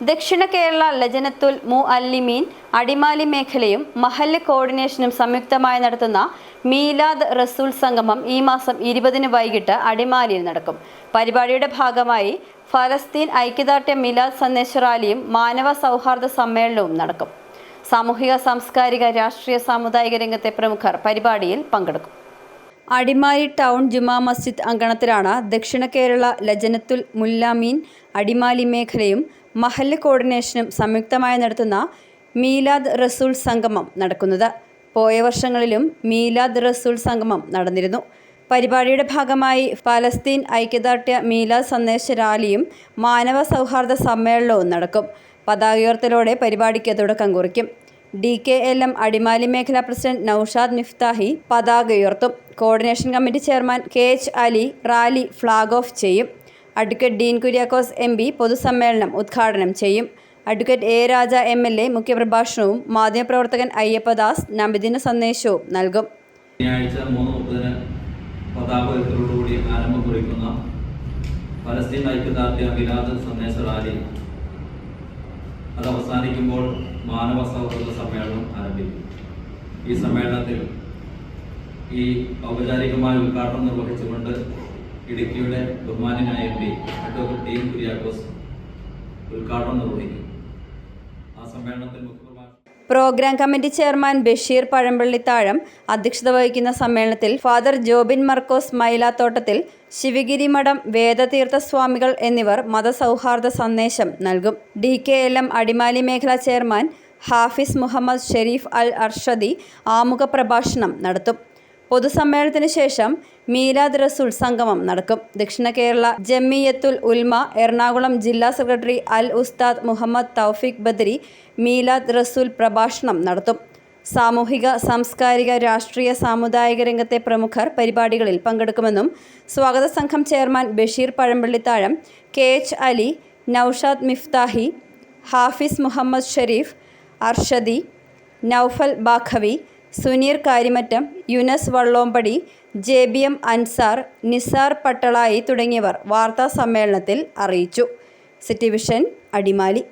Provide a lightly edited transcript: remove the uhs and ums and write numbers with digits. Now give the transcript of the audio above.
ദക്ഷിണ കേരള ലജനത്തുൽ മുഅല്ലിമീൻ അടിമാലി മേഖലയും മഹല്ല് കോർഡിനേഷനും സംയുക്തമായി നടത്തുന്ന മീലാദ് റസൂൽ സംഗമം ഈ മാസം 20-ന് വൈകിട്ട് അടിമാലിയിൽ നടക്കും. പരിപാടിയുടെ ഭാഗമായി ഫലസ്തീൻ ഐക്യദാർഢ്യ മിലാദ് സന്ദേശ റാലിയും മാനവ സൗഹാർദ്ദ സമ്മേളനവും നടക്കും. സാമൂഹിക, സാംസ്കാരിക, രാഷ്ട്രീയ, സാമുദായിക രംഗത്തെ പ്രമുഖർ പരിപാടിയിൽ പങ്കെടുക്കും. അടിമാലി ടൗൺ ജുമാ മസ്ജിദ് അങ്കണത്തിലാണ് ദക്ഷിണ കേരള ലജനത്തുൽ മുഅല്ലിമീൻ അടിമാലി മേഖലയും മഹല്ല് കോർഡിനേഷനും സംയുക്തമായി നടത്തുന്ന മീലാദ് റസൂൽ സംഗമം നടക്കുന്നത്. പോയ വർഷങ്ങളിലും മീലാദ് റസൂൽ സംഗമം നടന്നിരുന്നു. പരിപാടിയുടെ ഭാഗമായി ഫലസ്തീൻ ഐക്യദാർഢ്യ മീലാദ് സന്ദേശ റാലിയും മാനവ സൗഹാർദ്ദ സമ്മേളനവും നടക്കും. പതാകയുയർത്തലോടെ പരിപാടിക്ക് തുടക്കം കുറിക്കും. DKLM അടിമാലി മേഖലാ പ്രസിഡന്റ് നൌഷാദ് മിഫ്താഹി പതാക ഉയർത്തും. Coordination committee chairman KH Ali rally flag off ചെയ്യും. അഡ്വക്കേറ്റ് ഡീൻ കുര്യാക്കോസ് MP പൊതുസമ്മേളനം ഉദ്ഘാടനം ചെയ്യും. അഡ്വക്കേറ്റ് A രാജ MLA മുഖ്യപ്രഭാഷണവും മാധ്യമപ്രവർത്തകൻ അയ്യപ്പദാസ് നബിദിന സന്ദേശവും നൽകും. ശനിയാഴ്ച 3:30-ന് പതാകോയർത്തലോടുകൂടി ആരംഭം കുറിക്കുന്ന ഫലസ്തീൻ ഐക്യദാർഢ്യ മിലാദ് സന്ദേശ റാലി അത് അവസാനിക്കുമ്പോൾ മാനവ സൗഹൃദ സമ്മേളനം ആരംഭിക്കും. ഈ സമ്മേളനത്തിൽ ഈ ഔപചാരികമായ ഉദ്ഘാടനം നിർവഹിച്ചുകൊണ്ട് ഇടുക്കിയുടെ ബഹുമാന്യനായ MP അഡ്വക്കേറ്റ് ഡീൻ കുര്യാക്കോസ് ഉദ്ഘാടനം നിർവഹിക്കും. ആ സമ്മേളനത്തിൽ പ്രോഗ്രാം കമ്മിറ്റി ചെയർമാൻ ബഷീർ പഴമ്പള്ളിത്താഴം അധ്യക്ഷത വഹിക്കുന്ന സമ്മേളനത്തിൽ ഫാദർ ജോബിൻ മർക്കോസ് മൈലാത്തോട്ടത്തിൽ, ശിവഗിരി മഠം വേദതീർത്ഥ സ്വാമികൾ എന്നിവർ മതസൗഹാർദ്ദ സന്ദേശം നൽകും. DKLM അടിമാലി മേഖലാ ചെയർമാൻ ഹാഫിസ് മുഹമ്മദ് ഷെരീഫ് അൽ അർഷദി ആമുഖ പ്രഭാഷണം നടത്തും. പൊതുസമ്മേളനത്തിന് ശേഷം മീലാദ് റസൂൽ സംഗമം നടക്കും. ദക്ഷിണ കേരള ജമിയത്തുൽ ഉൽമ എറണാകുളം ജില്ലാ സെക്രട്ടറി അൽ ഉസ്താദ് മുഹമ്മദ് തൗഫീഖ് ബദരി മീലാദ് റസൂൽ പ്രഭാഷണം നടത്തും. സാമൂഹിക, സാംസ്കാരിക, രാഷ്ട്രീയ, സാമുദായിക രംഗത്തെ പ്രമുഖർ പരിപാടികളിൽ പങ്കെടുക്കുമെന്നും സ്വാഗത സംഘം chairman Basheer Pazhampallithazham, KH Ali, Noushad Mifthahi, Hafiz Muhammad Shareef Arshadi, Naufal Baqavi, Suneer Karimattam, Yunus Vallompadi, JBM Ansar, Nisar Pattalayi തുടങ്ങിയവർ വാർത്താ സമ്മേളനത്തിൽ അറിയിച്ചു. City vision Adimali.